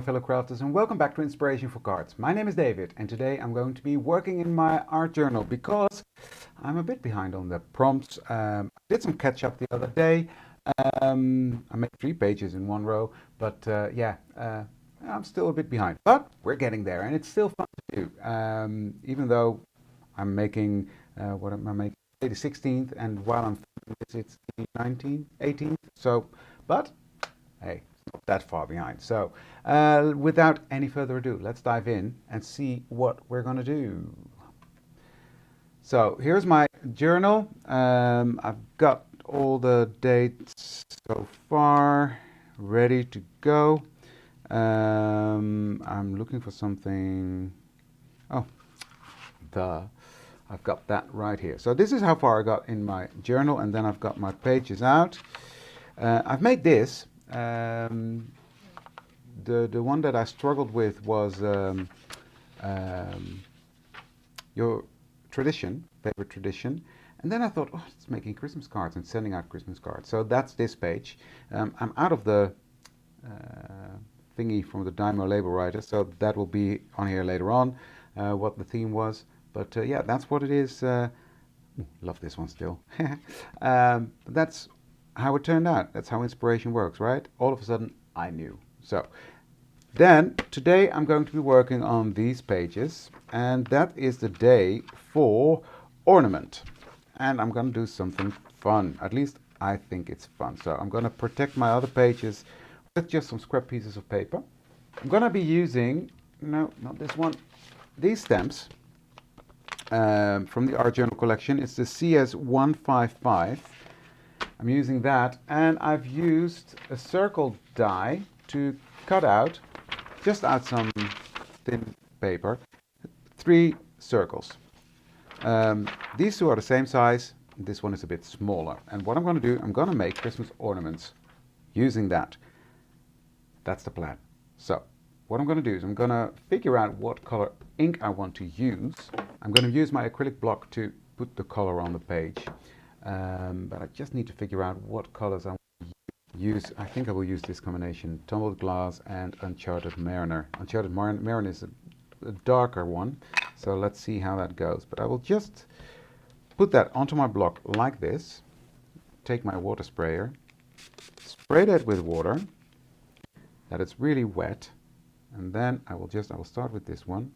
my fellow crafters, and welcome back to Inspiration for Cards. My name is David, and today I'm going to be working in my art journal because I'm a bit behind on the prompts. I did some catch up the other day. I made 3 pages in one row, but I'm still a bit behind. But we're getting there, and it's still fun to do. Even though I'm making, what am I making? The 16th, and while I'm filming this, it's the 19th, 18th. So, but hey, it's not that far behind. So, without any further ado, let's dive in and see what we're going to do. So, here's my journal. I've got all the dates so far ready to go. I'm looking for something. Oh, I've got that right here. So this is how far I got in my journal, and then I've got my pages out. I've made this. The one that I struggled with was your tradition, favorite tradition. And then I thought, oh, it's making Christmas cards and sending out Christmas cards. So that's this page. I'm out of the thingy from the Dymo label writer, so that will be on here later on, what the theme was. But yeah, that's what it is. Love this one still. That's how it turned out. That's how inspiration works, right? All of a sudden, I knew. So then today I'm going to be working on these pages, and that is the day for ornament. And I'm going to do something fun. At least I think it's fun. So I'm going to protect my other pages with just some scrap pieces of paper. I'm going to be using, no, not this one, these stamps. From the art journal collection. It's the CS155. I'm using that, and I've used a circle die to cut out, just out some thin paper, 3 circles. These 2 are the same size. This one is a bit smaller. And what I'm going to do, I'm going to make Christmas ornaments using that. That's the plan. So what I'm going to do is I'm going to figure out what color ink I want to use. I'm going to use my acrylic block to put the color on the page, but I just need to figure out what colors I want to use. I think I will use this combination, Tumbled Glass and Uncharted Mariner. Uncharted Mariner is a darker one, so let's see how that goes. But I will just put that onto my block like this, take my water sprayer, spray that with water, that it's really wet, and then I will start with this one,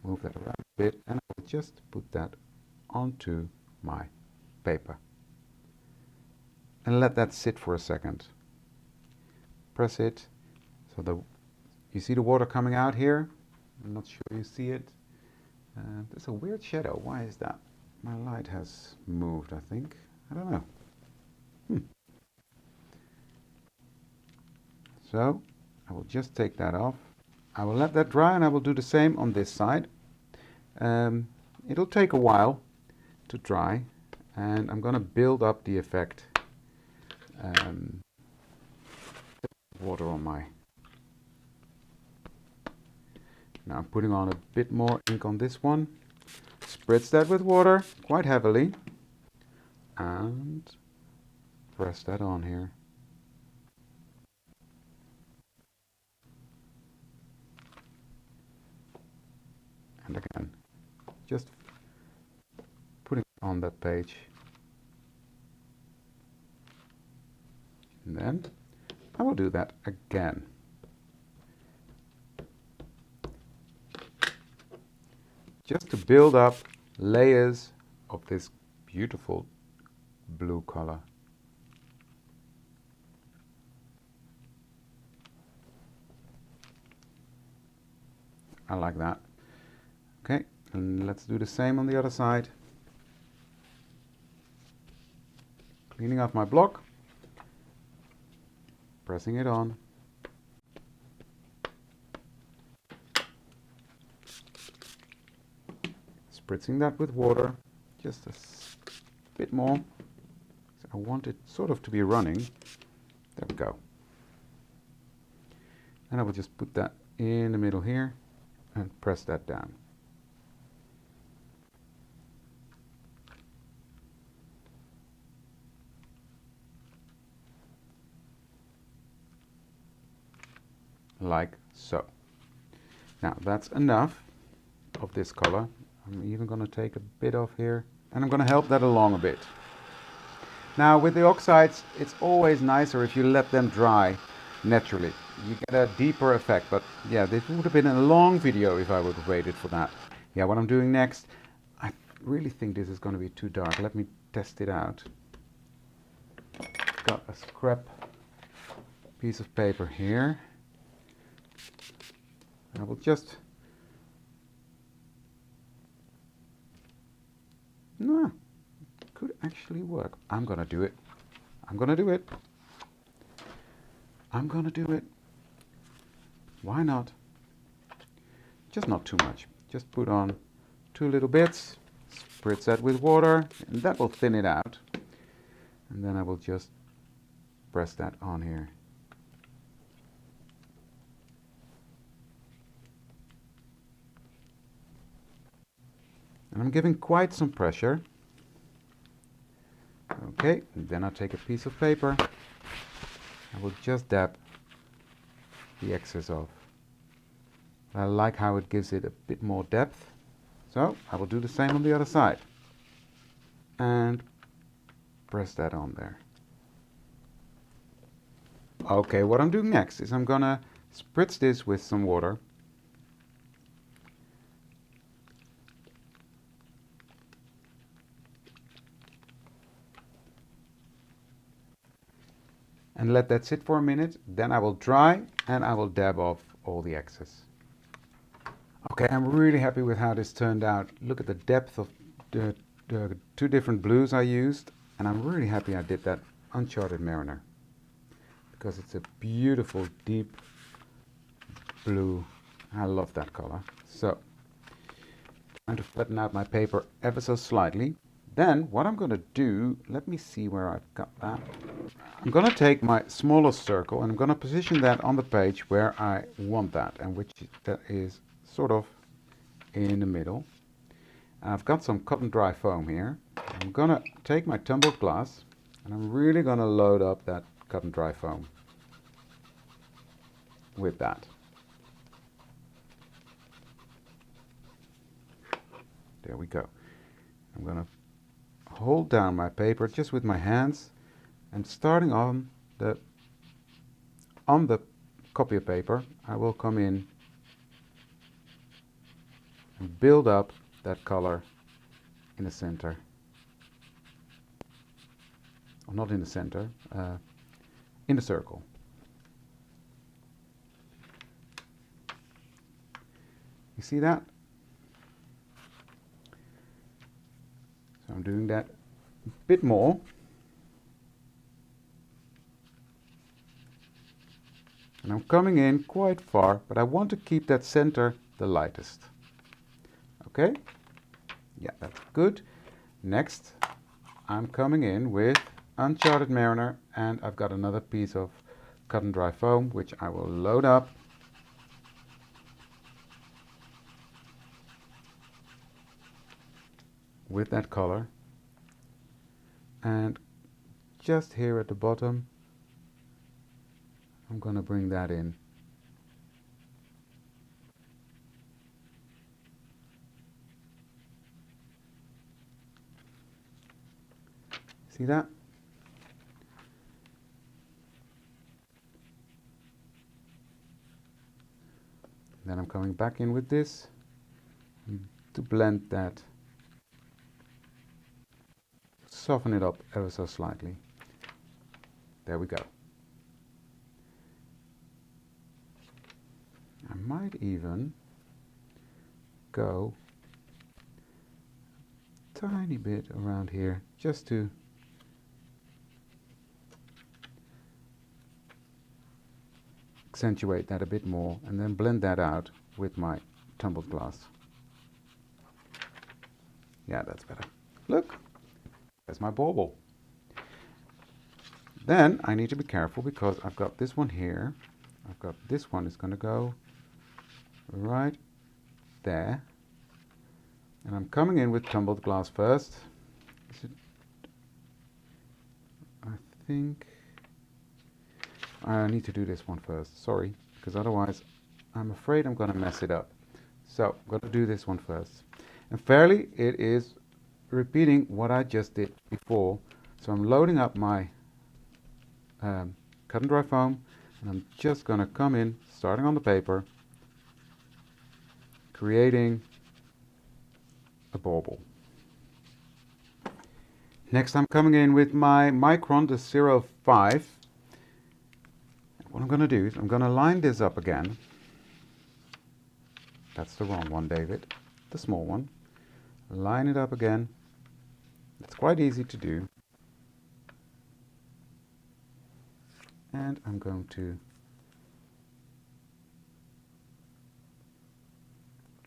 move that around a bit, and I will just put that onto my paper. And let that sit for a second. Press it, so you see the water coming out here? I'm not sure you see it. There's a weird shadow. Why is that? My light has moved, I think. I don't know. So, I will just take that off. I will let that dry, and I will do the same on this side. It'll take a while to dry, and I'm going to build up the effect. Water on my... Now I'm putting on a bit more ink on this one. Spritz that with water quite heavily, and press that on here. And again, just putting it on that page. And then I will do that again. Just to build up layers of this beautiful blue color. I like that. Okay, and let's do the same on the other side. Cleaning off my block, pressing it on. Spritzing that with water, just a bit more. So I want it sort of to be running. There we go. And I will just put that in the middle here and press that down. like So, now that's enough of this color. I'm even going to take a bit off here, and I'm going to help that along a bit. Now with the oxides, it's always nicer if you let them dry naturally. You get a deeper effect, but yeah, this would have been a long video if I would have waited for that. Yeah, what I'm doing next, I really think this is going to be too dark. Let me test it out. Got a scrap piece of paper here. I will just... No, could actually work. I'm gonna do it. I'm gonna do it. I'm gonna do it. Why not? Just not too much. Just put on 2 little bits, spritz that with water, and that will thin it out. And then I will just press that on here. And I'm giving quite some pressure. Okay, and then I'll take a piece of paper. I will just dab the excess off. I like how it gives it a bit more depth. So I will do the same on the other side. And press that on there. Okay, what I'm doing next is I'm gonna spritz this with some water. And let that sit for a minute. Then I will dry and I will dab off all the excess. Okay, I'm really happy with how this turned out. Look at the depth of the 2 different blues I used, and I'm really happy I did that Uncharted Mariner because it's a beautiful deep blue. I love that color. So, trying to flatten out my paper ever so slightly. Then what I'm going to do, let me see where I've got that. I'm going to take my smallest circle and I'm going to position that on the page where I want that, and which that is sort of in the middle. I've got some cotton dry foam here. I'm going to take my tumbled glass and I'm really going to load up that cotton dry foam with that. There we go. I'm going to hold down my paper just with my hands, and starting on the copy of paper, I will come in and build up that color in the center. Or not in the center, in the circle. You see that? So I'm doing that a bit more. And I'm coming in quite far, but I want to keep that center the lightest. Okay? Yeah, that's good. Next, I'm coming in with Uncharted Mariner, and I've got another piece of cotton dry foam, which I will load up. With that color. And just here at the bottom, I'm going to bring that in. See that? Then I'm coming back in with this to blend that, soften it up ever so slightly. There we go. I might even go a tiny bit around here just to accentuate that a bit more, and then blend that out with my tumbled glass. Yeah, that's better. Look, there's my bauble. Then I need to be careful because I've got this one here. I've got this one is going to go right there. And I'm coming in with tumbled glass first. I think I need to do this one first, sorry, because otherwise I'm afraid I'm going to mess it up. So I'm going to do this one first. And fairly, it is repeating what I just did before. So I'm loading up my cut and dry foam, and I'm just going to come in, starting on the paper, creating a bauble. Next I'm coming in with my micron, the 0.5. What I'm going to do is I'm going to line this up again. That's the wrong one, David. The small one. Line it up again. It's quite easy to do. And I'm going to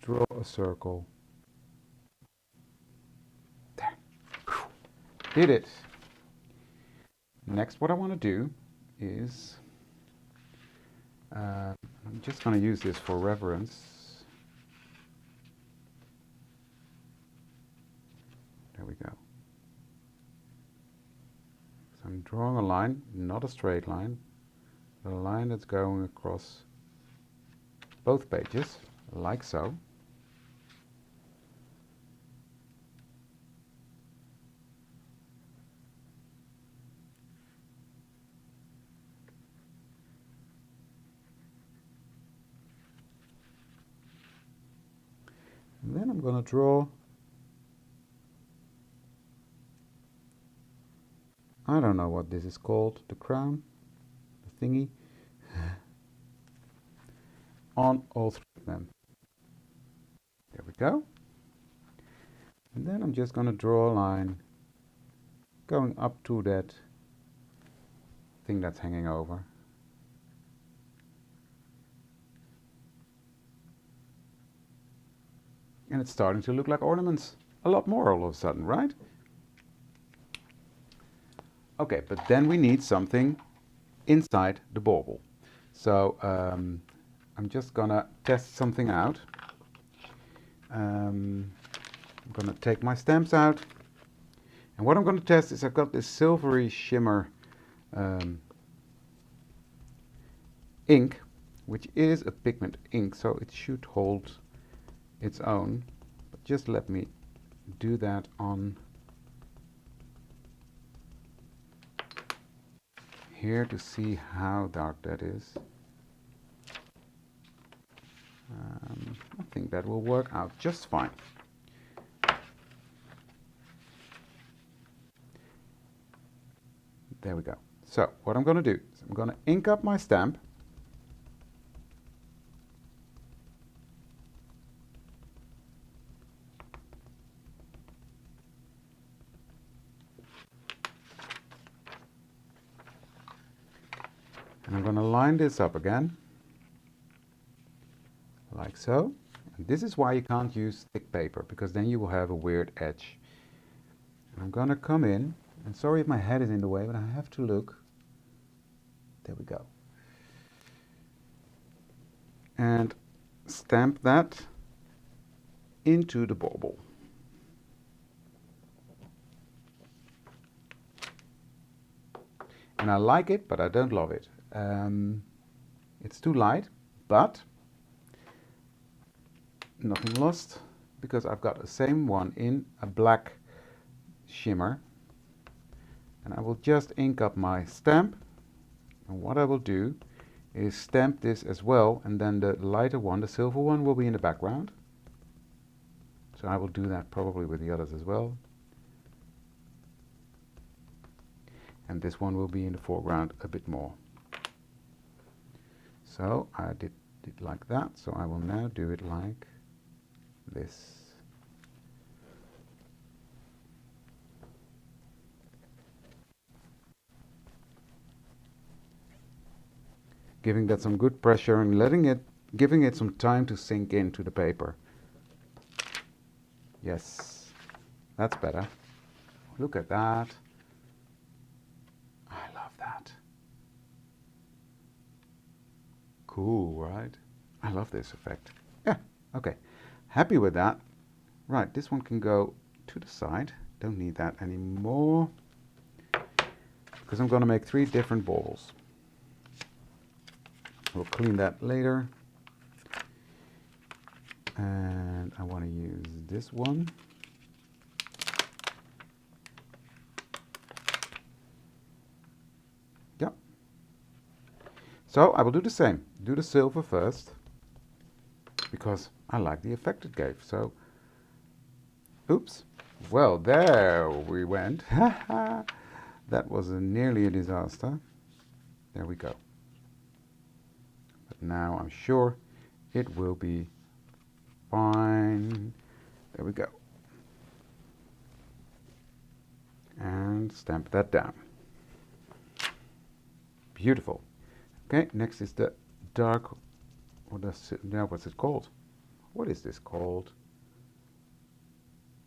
draw a circle. There. Did it. Next, what I want to do is I'm just going to use this for reference. There we go. So I'm drawing a line, not a straight line, but a line that's going across both pages, like so. And then I'm going to draw, I don't know what this is called, the crown, the thingy, on all three of them. There we go. And then I'm just going to draw a line going up to that thing that's hanging over. And it's starting to look like ornaments a lot more all of a sudden, right? Okay, but then we need something inside the bauble. So I'm just gonna test something out. I'm gonna take my stamps out. And what I'm gonna test is I've got this silvery shimmer ink, which is a pigment ink, so it should hold its own, but just let me do that on here to see how dark that is. I think that will work out just fine. There we go. So what I'm going to do is I'm going to ink up my stamp. And I'm going to line this up again, like so. And this is why you can't use thick paper, because then you will have a weird edge. And I'm going to come in, and sorry if my head is in the way, but I have to look. There we go. And stamp that into the bauble. And I like it, but I don't love it. It's too light, but nothing lost, because I've got the same one in a black shimmer. And I will just ink up my stamp. And what I will do is stamp this as well, and then the lighter one, the silver one, will be in the background. So I will do that probably with the others as well. And this one will be in the foreground a bit more. So I did it like that, so I will now do it like this. Giving that some good pressure and giving it some time to sink into the paper. Yes, that's better. Look at that. I love that. Cool, right? I love this effect. Yeah, okay. Happy with that. Right, this one can go to the side. Don't need that anymore, because I'm going to make 3 different balls. We'll clean that later. And I want to use this one. Yep. So I will do the same. Do the silver first, because I like the effect it gave. So, oops. Well, there we went. That was nearly a disaster. There we go. But now I'm sure it will be fine. There we go. And stamp that down. Beautiful. Okay, next is the dark, what's it called? What is this called?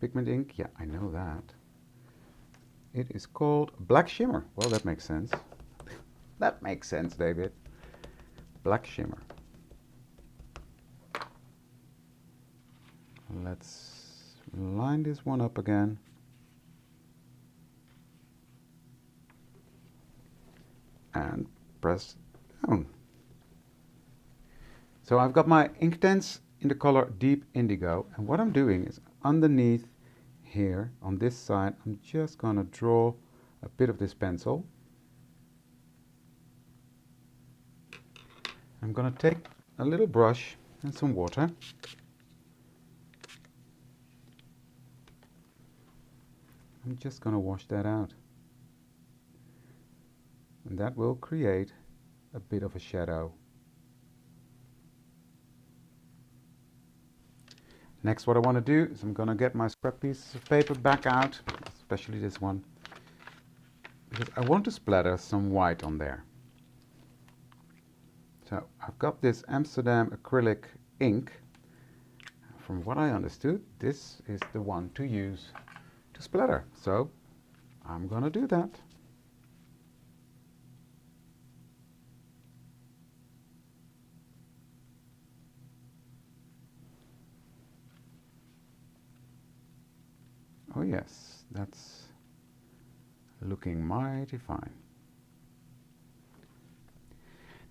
Pigment ink? Yeah, I know that. It is called black shimmer. Well, that makes sense. That makes sense, David. Black shimmer. Let's line this one up again. And press down. So I've got my Inktense in the color Deep Indigo, and what I'm doing is underneath here on this side I'm just gonna draw a bit of this pencil. I'm gonna take a little brush and some water. I'm just gonna wash that out, and that will create a bit of a shadow. Next, what I want to do is I'm going to get my scrap pieces of paper back out, especially this one, because I want to splatter some white on there. So I've got this Amsterdam acrylic ink. From what I understood, this is the one to use to splatter. So I'm going to do that. Oh yes, that's looking mighty fine.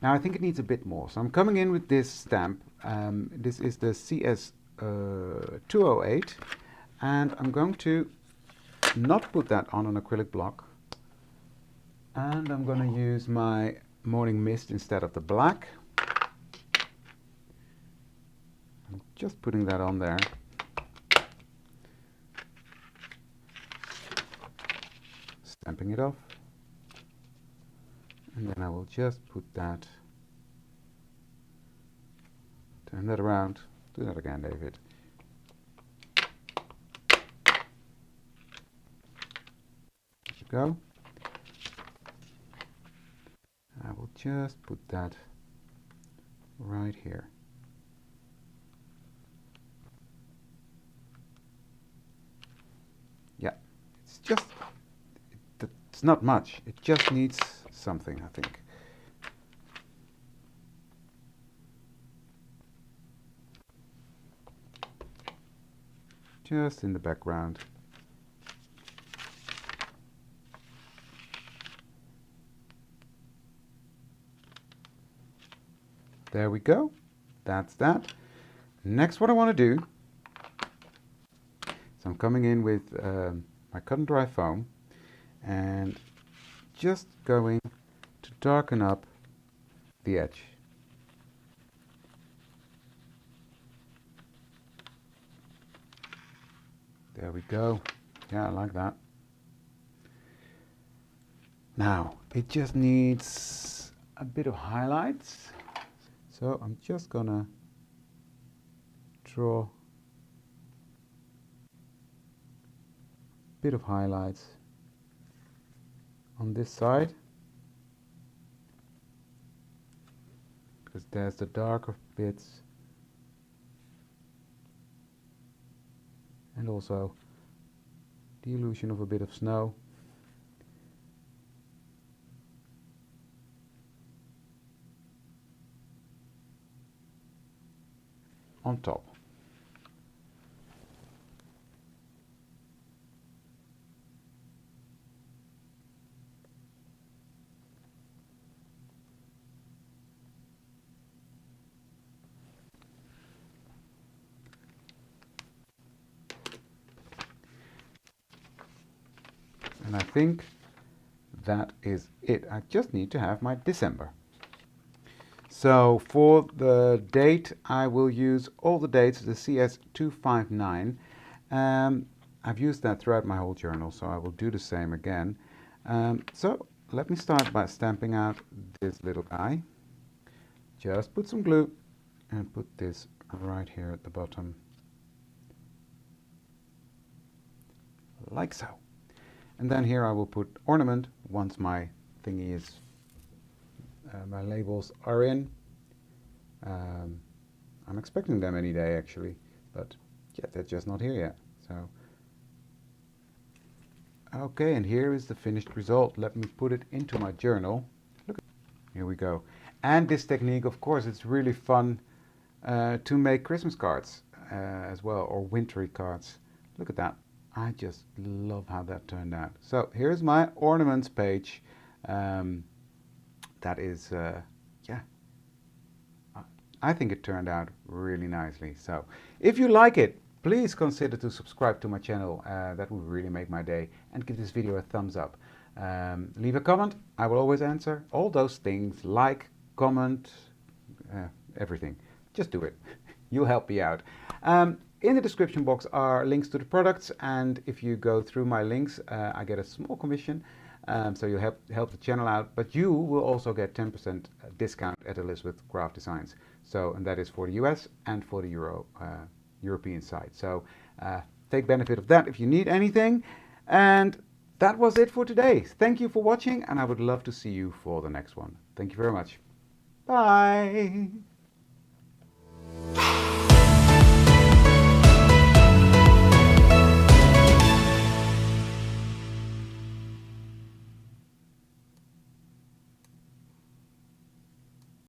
Now I think it needs a bit more, so I'm coming in with this stamp. This is the CS 208, and I'm going to not put that on an acrylic block, and I'm going to use my Morning Mist instead of the black. I'm just putting that on there. Stamping it off, and then I will just put that, turn that around, do that again, David. There you go. I will just put that right here. Yeah, it's just, it's not much, it just needs something, I think. Just in the background. There we go. That's that. Next, what I want to do, so I'm coming in with my cut and dry foam and just going to darken up the edge. There we go. Yeah, I like that. Now, it just needs a bit of highlights. So I'm just gonna draw a bit of highlights on this side, because there's the darker bits, and also the illusion of a bit of snow. On top. And I think that is it. I just need to have my December. So for the date, I will use all the dates, the CS259. I've used that throughout my whole journal, so I will do the same again. So let me start by stamping out this little guy. Just put some glue and put this right here at the bottom, like so. And then here I will put ornament once my thingy is, my labels are in. I'm expecting them any day actually, but yeah, they're just not here yet. So, okay, and here is the finished result. Let me put it into my journal. Look, here we go. And this technique, of course, it's really fun to make Christmas cards as well, or wintry cards. Look at that. I just love how that turned out. So here's my ornaments page. That is, yeah, I think it turned out really nicely. So if you like it, please consider to subscribe to my channel. That would really make my day. And give this video a thumbs up. Leave a comment. I will always answer all those things. Like, comment, everything. Just do it. You'll help me out. In the description box are links to the products, and if you go through my links, I get a small commission, so you help the channel out, but you will also get 10% discount at Elizabeth Craft Designs. So, and that is for the US and for the European side. So take benefit of that if you need anything. And that was it for today. Thank you for watching, and I would love to see you for the next one. Thank you very much. Bye.